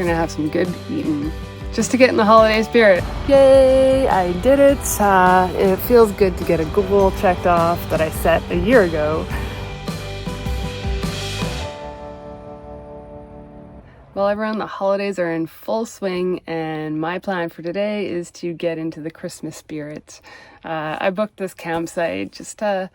gonna have some good eating just to get in the holiday spirit. Yay, I did it. It feels good to get a goal checked off that I set a year ago. Well, everyone, the holidays are in full swing, and my plan for today is to get into the Christmas spirit. I booked this campsite just to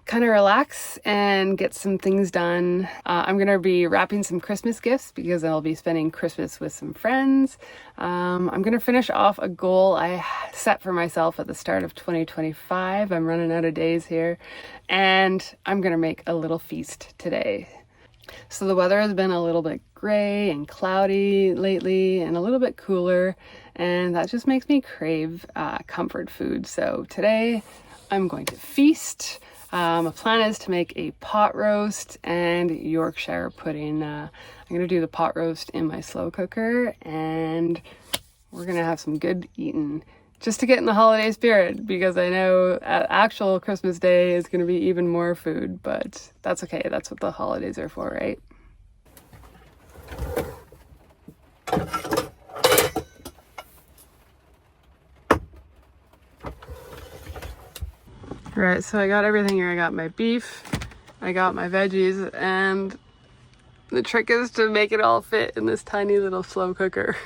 kind of relax and get some things done. I'm going to be wrapping some Christmas gifts because I'll be spending Christmas with some friends. I'm going to finish off a goal I set for myself at the start of 2025. I'm running out of days here, and I'm going to make a little feast today. So the weather has been a little bit gray and cloudy lately and a little bit cooler, and that just makes me crave comfort food. So today I'm going to feast. My plan is to make a pot roast and Yorkshire pudding. I'm going to do the pot roast in my slow cooker, and we're going to have some good eating just to get in the holiday spirit, because I know actual Christmas Day is going to be even more food, but that's okay. That's what the holidays are for, right? Right, so I got everything here. I got my beef, I got my veggies, and the trick is to make it all fit in this tiny little slow cooker.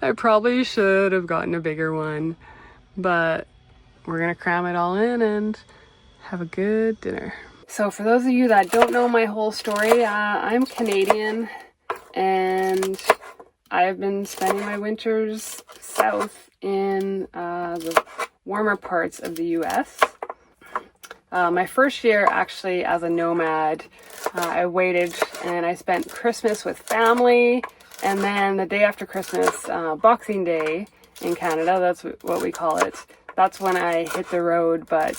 I probably should have gotten a bigger one, but we're gonna cram it all in and have a good dinner. So for those of you that don't know my whole story, I'm Canadian, and I've been spending my winters south in the warmer parts of the US. My first year actually as a nomad, I waited and I spent Christmas with family, and then the day after Christmas, Boxing Day in Canada, that's what we call it, that's when I hit the road. But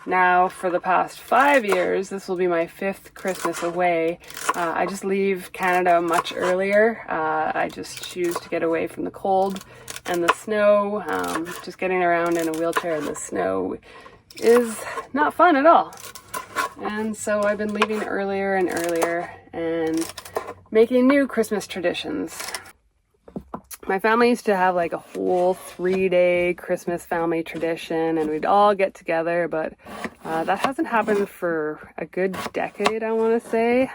now for the past 5 years, this will be my 5th Christmas away. I just leave Canada much earlier. I just choose to get away from the cold and the snow. Just getting around in a wheelchair in the snow is not fun at all. And so I've been leaving earlier and earlier and making new Christmas traditions. My family used to have like a whole 3-day Christmas family tradition, and we'd all get together, but that hasn't happened for a good decade, I want to say.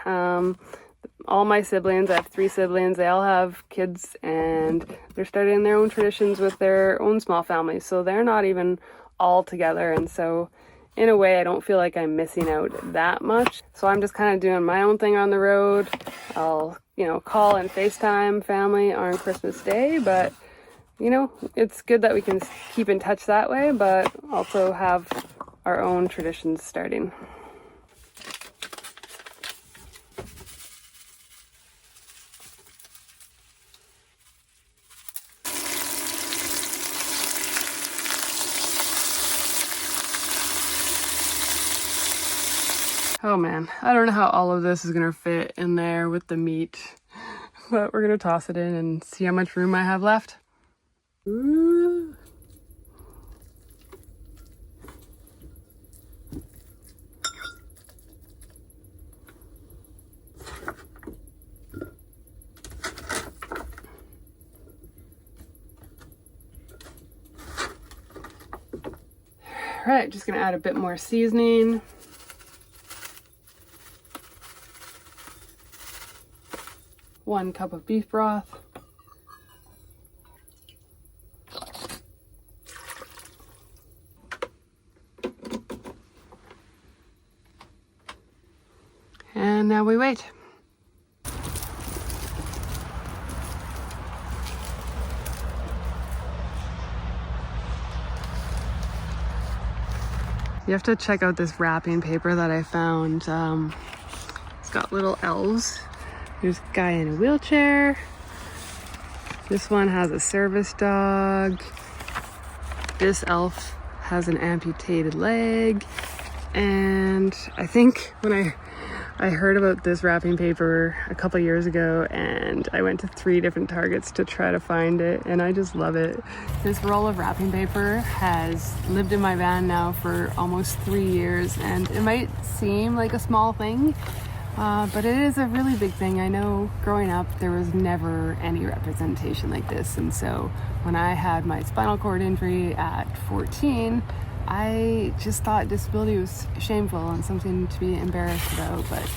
All my siblings, I have 3 siblings, they all have kids, and they're starting their own traditions with their own small families, so they're not even all together. And so in a way I don't feel like I'm missing out that much, so I'm just kind of doing my own thing on the road. I'll call and FaceTime family on Christmas Day, but it's good that we can keep in touch that way, but also have our own traditions starting. Oh man, I don't know how all of this is gonna fit in there with the meat, but we're gonna toss it in and see how much room I have left. Ooh. All right, just gonna add a bit more seasoning. One cup of beef broth. And now we wait. You have to check out this wrapping paper that I found. It's got little elves. There's a guy in a wheelchair. This one has a service dog. This elf has an amputated leg. And I think when I heard about this wrapping paper a couple years ago, and I went to 3 different Targets to try to find it, and I just love it. This roll of wrapping paper has lived in my van now for almost 3 years, and it might seem like a small thing, But it is a really big thing. I know growing up there was never any representation like this, and so when I had my spinal cord injury at 14, I just thought disability was shameful and something to be embarrassed about. But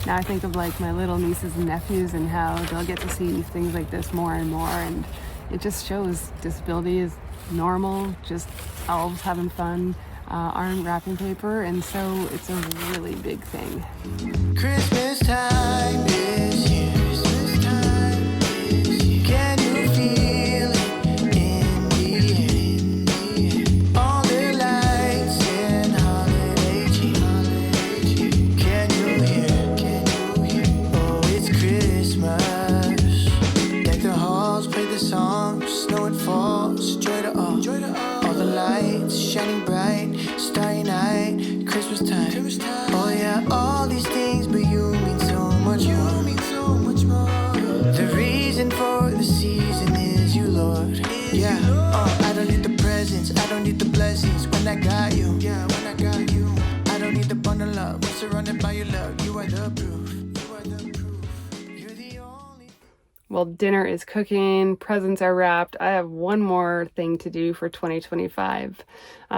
now I think of like my little nieces and nephews and how they'll get to see things like this more and more, and it just shows disability is normal, just elves having fun, aren't wrapping paper, and so it's a really big thing. Christmas time is here. Christmas time is here. Can you feel it in the air? All the lights and holiday cheer. Can you hear? Can you hear? Oh, it's Christmas. Deck the halls, play the songs, snow and falls, joy to all. All the lights shining bright, starry night, Christmas time. Oh yeah, all these things, but you mean so much more. The reason for the season is you, Lord. Yeah, oh, I don't need the presents, I don't need the blessings when I got you. Yeah, when I got you. I don't need the bundle up, we're surrounded by your love. You are the proof. You are the proof. You're the only. Well, dinner is cooking, presents are wrapped. I have one more thing to do for 2025.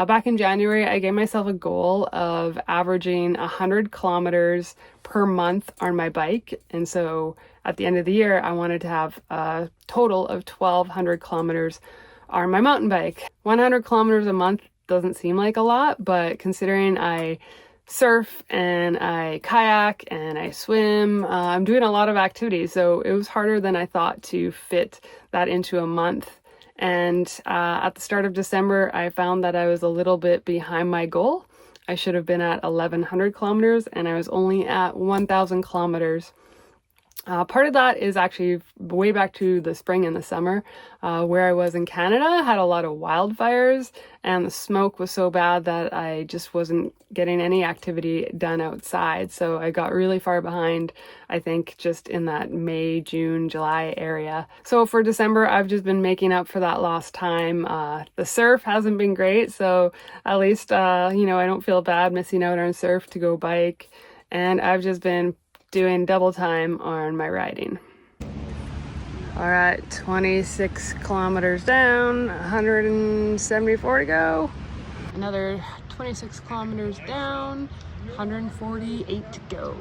Back in January, I gave myself a goal of averaging 100 kilometers per month on my bike. And so at the end of the year, I wanted to have a total of 1,200 kilometers on my mountain bike. 100 kilometers a month doesn't seem like a lot, but considering I surf and I kayak and I swim, I'm doing a lot of activities, so it was harder than I thought to fit that into a month. And at the start of December, I found that I was a little bit behind my goal. I should have been at 1,100 kilometers and I was only at 1,000 kilometers. Part of that is actually way back to the spring and the summer, where I was in Canada, had a lot of wildfires, and the smoke was so bad that I just wasn't getting any activity done outside. So I got really far behind, I think, just in that May, June, July area. So for December, I've just been making up for that lost time. The surf hasn't been great, so at least, I don't feel bad missing out on surf to go bike. And I've just been doing double time on my riding. All right, 26 kilometers down, 174 to go. Another 26 kilometers down, 148 to go.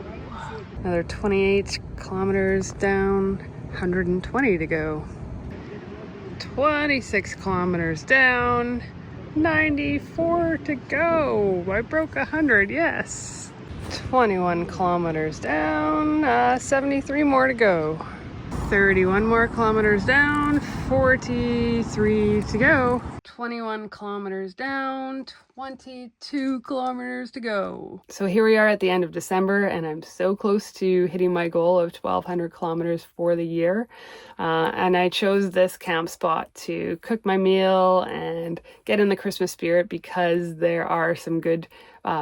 Another 28 kilometers down, 120 to go. 26 kilometers down, 94 to go. I broke 100, yes. 21 kilometers down, 73 more to go. 31 more kilometers down, 43 to go. 21 kilometers down, 22 kilometers to go. So here we are at the end of December, and I'm so close to hitting my goal of 1,200 kilometers for the year. And I chose this camp spot to cook my meal and get in the Christmas spirit because there are some good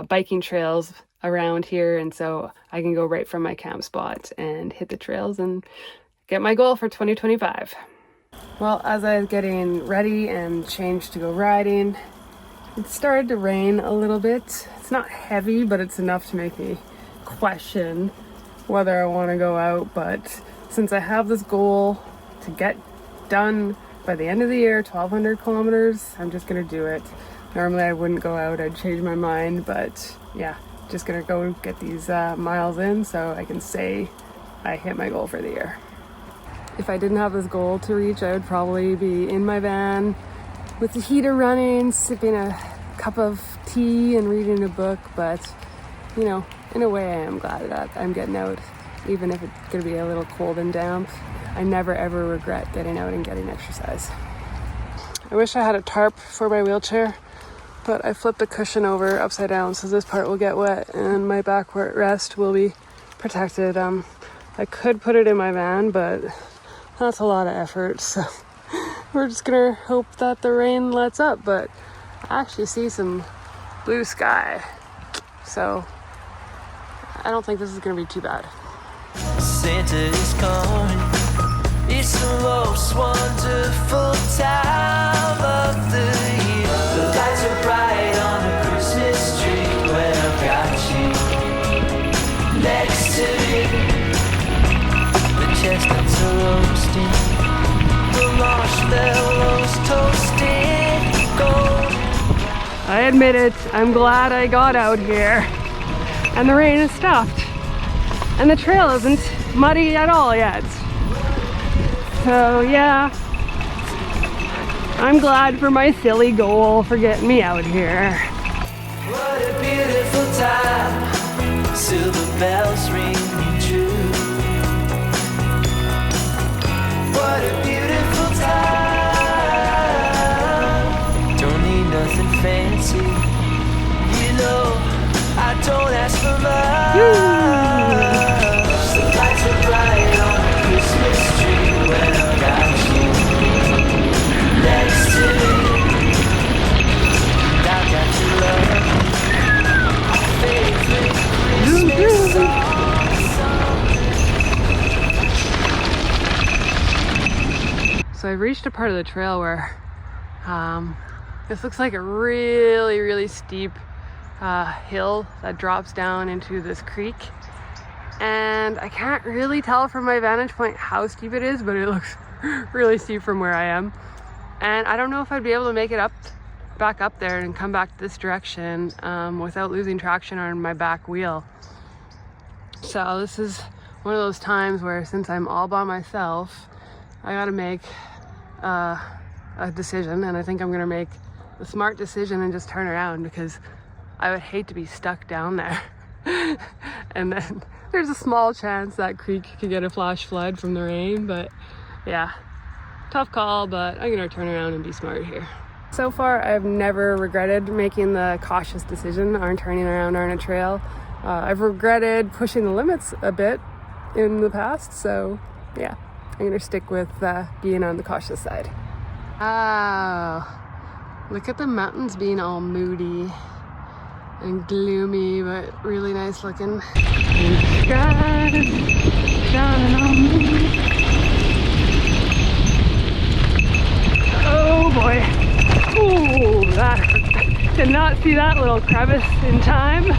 biking trails around here, and so I can go right from my camp spot and hit the trails and get my goal for 2025. Well, as I was getting ready and changed to go riding, it started to rain a little bit. It's not heavy, but it's enough to make me question whether I want to go out. But since I have this goal to get done by the end of the year, 1,200 kilometers, I'm just going to do it. Normally I wouldn't go out, I'd change my mind, but yeah, just going to go get these miles in so I can say I hit my goal for the year. If I didn't have this goal to reach, I would probably be in my van with the heater running, sipping a cup of tea and reading a book. But, in a way I am glad that I'm getting out, even if it's going to be a little cold and damp. I never ever regret getting out and getting exercise. I wish I had a tarp for my wheelchair, but I flipped the cushion over upside down so this part will get wet and my backrest will be protected. I could put it in my van, but that's a lot of effort, so we're just gonna hope that the rain lets up. But I actually see some blue sky, so I don't think this is gonna be too bad. Santa is coming. It's the most wonderful time of the year. The lights are bright on the Christmas tree when I've got you next to me. roasting, the marshmallows toasted gold. I admit it, I'm glad I got out here. And the rain has stopped. And the trail isn't muddy at all yet. So yeah, I'm glad for my silly goal for getting me out here. What a beautiful time, silver bells ring true. What a beautiful time, don't need nothing fancy, you know, I don't ask for much. The lights are bright on a Christmas tree when I got you next to me. I got your love, our favorite Christmas song. So I've reached a part of the trail where this looks like a really, really steep hill that drops down into this creek. And I can't really tell from my vantage point how steep it is, but it looks really steep from where I am. And I don't know if I'd be able to make it back up there and come back this direction without losing traction on my back wheel. So this is one of those times where, since I'm all by myself, I gotta make a decision, and I think I'm gonna make the smart decision and just turn around, because I would hate to be stuck down there. And then there's a small chance that creek could get a flash flood from the rain, but yeah, tough call, but I'm gonna turn around and be smart here. So far, I've never regretted making the cautious decision on turning around on a trail. I've regretted pushing the limits a bit in the past, so yeah, I'm gonna stick with being on the cautious side. Wow, look at the mountains being all moody and gloomy, but really nice looking. Sky shining on me. Oh boy. Ooh, that hurt. Did not see that little crevice in time.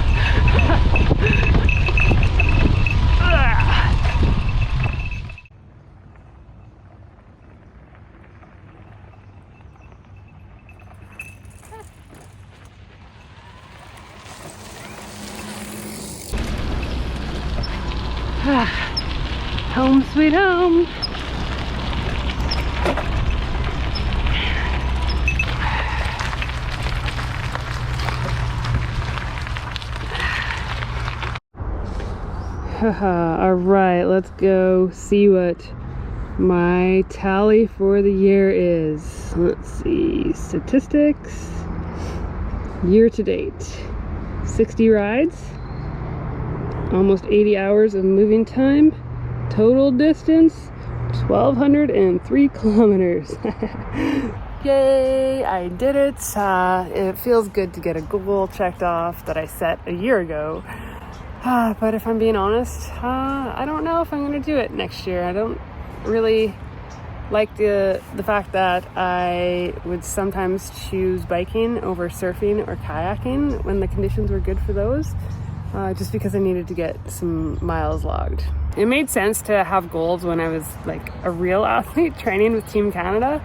Home sweet home. All right, let's go see what my tally for the year is. Let's see, statistics. Year to date, 60 rides, almost 80 hours of moving time, total distance 1,203 kilometers. Yay, I did it. It feels good to get a goal checked off that I set a year ago. But if I'm being honest, I don't know if I'm going to do it next year. I don't really like the fact that I would sometimes choose biking over surfing or kayaking when the conditions were good for those, just because I needed to get some miles logged. It made sense to have goals when I was like a real athlete training with Team Canada.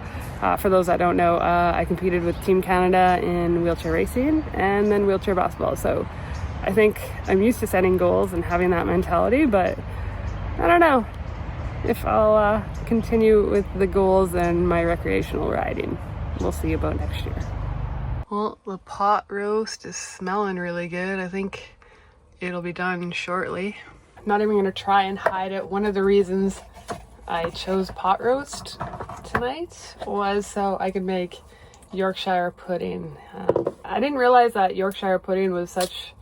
For those that don't know, I competed with Team Canada in wheelchair racing and then wheelchair basketball. So I think I'm used to setting goals and having that mentality, but I don't know if I'll continue with the goals and my recreational riding. We'll see about next year. Well, the pot roast is smelling really good. I think it'll be done shortly. I'm not even gonna try and hide it. One of the reasons I chose pot roast tonight was so I could make Yorkshire pudding. I didn't realize that Yorkshire pudding was such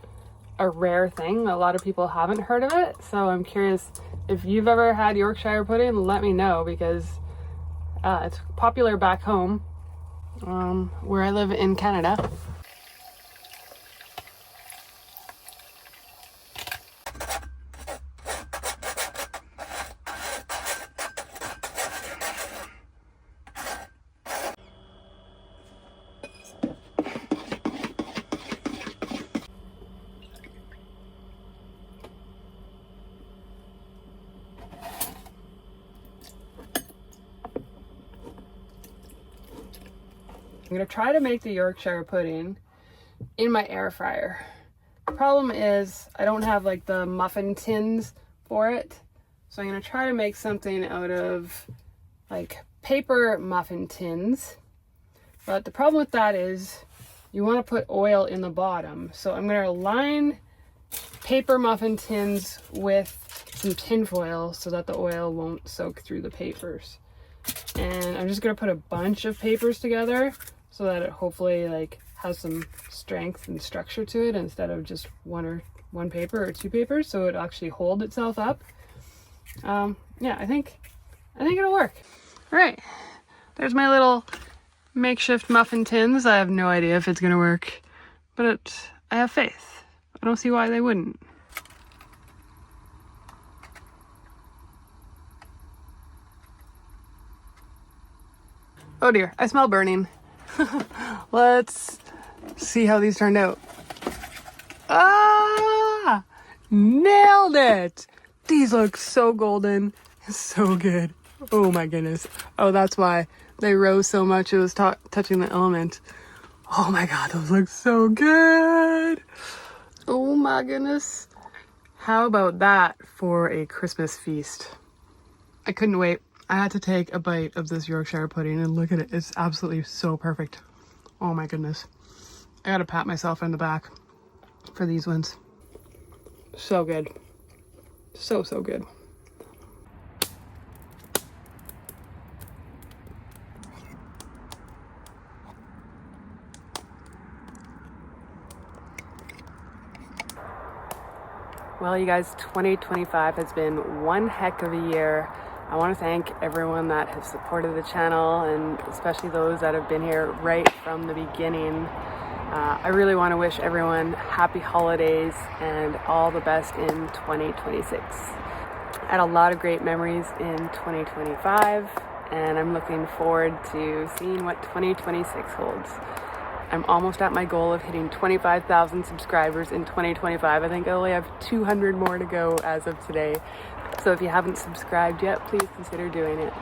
a rare thing. A lot of people haven't heard of it, so I'm curious if you've ever had Yorkshire pudding. Let me know, because it's popular back home where I live in Canada. gonna try to make the Yorkshire pudding in my air fryer. The problem is I don't have like the muffin tins for it. So I'm gonna try to make something out of like paper muffin tins. But the problem with that is you want to put oil in the bottom. So I'm gonna line paper muffin tins with some tin foil so that the oil won't soak through the papers. And I'm just gonna put a bunch of papers together so that it hopefully like has some strength and structure to it instead of just one paper or two papers, so it actually hold itself up. Yeah, I think it'll work. All right, there's my little makeshift muffin tins. I have no idea if it's gonna work, but I have faith. I don't see why they wouldn't. Oh dear, I smell burning. Let's see how these turned out. Ah! Nailed it! These look so golden. So good. Oh my goodness. Oh, that's why they rose so much. It was touching the element. Oh my god, those look so good. Oh my goodness. How about that for a Christmas feast? I couldn't wait. I had to take a bite of this Yorkshire pudding and look at it. It's absolutely so perfect. Oh my goodness. I gotta pat myself on the back for these ones. So good. So good. Well, you guys, 2025 has been one heck of a year. I want to thank everyone that has supported the channel, and especially those that have been here right from the beginning. I really want to wish everyone happy holidays and all the best in 2026. I had a lot of great memories in 2025, and I'm looking forward to seeing what 2026 holds. I'm almost at my goal of hitting 25,000 subscribers in 2025. I think I only have 200 more to go as of today. So if you haven't subscribed yet, please consider doing it.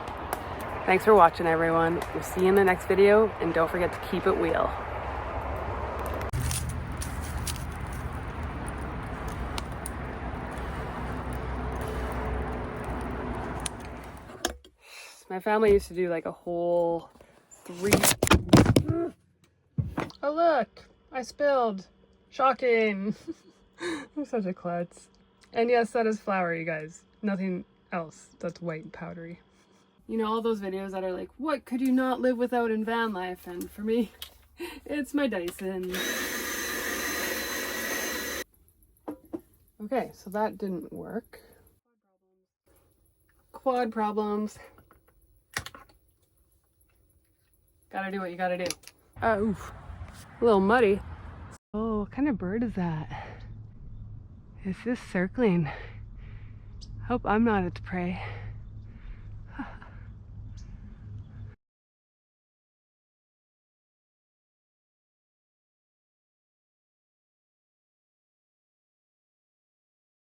Thanks for watching, everyone. We'll see you in the next video, and don't forget to keep it wheel. My family used to do like a whole 3... Oh look, I spilled. Shocking. I'm such a klutz. And yes, that is flour, you guys. Nothing else that's white and powdery. You know, all those videos that are like, what could you not live without in van life? And for me, it's my Dyson. Okay, so that didn't work. Quad problems. Gotta do what you gotta do. Oh, a little muddy. Oh, what kind of bird is that? It's just circling. Hope I'm not its prey.